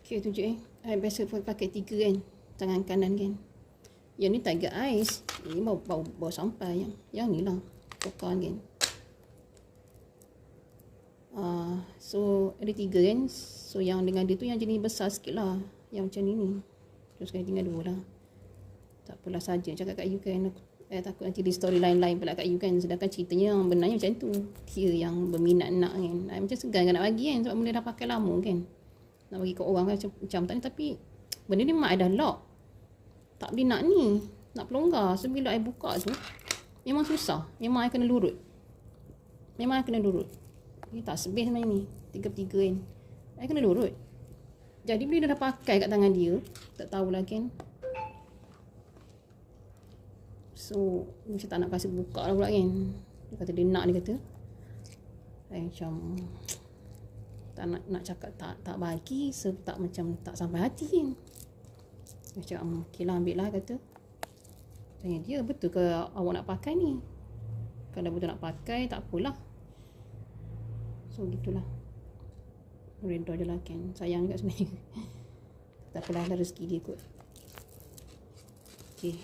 Okay, tunjuk I biasa pakai 3 kan, tangan kanan kan. Yang ni Tiger Eyes, ni baru sampai. Yang ni lah Pokon kan. So ada 3 kan. So yang dengan dia tu yang jenis besar sikit lah, yang macam ni. Terus kena tinggal 2 lah. Tak apalah, saja cakap kat you kan. Takut nanti di story lain-lain pula kat you kan. Sedangkan ceritanya yang benarnya macam tu. Dia yang berminat nak kan. Macam segan kan nak bagi kan, sebab benda dah pakai lama kan. Nak bagi kat orang kan macam tak ni. Tapi benda ni mak I dah lock. Tak boleh nak ni, nak pelonggar. So bila I buka tu memang susah. Memang I kena lurut. Ni tak sebih sebenarnya ni, 3 kan. I kena lurut. Jadi bila dia dah pakai kat tangan dia, tak tahulah kan. So macam tak nak kasi buka lah pula kan. Dia kata dia nak, dia kata macam tak nak cakap tak bagi, tak macam tak sampai hati kan. Macam okey lah, ambil lah, kata. Tanya dia, betul ke awak nak pakai ni? Kalau betul nak pakai, tak apalah. So gitulah, redha je lah kan. Sayang juga sebenarnya. Tak apalah, rezeki dia kot. Okay.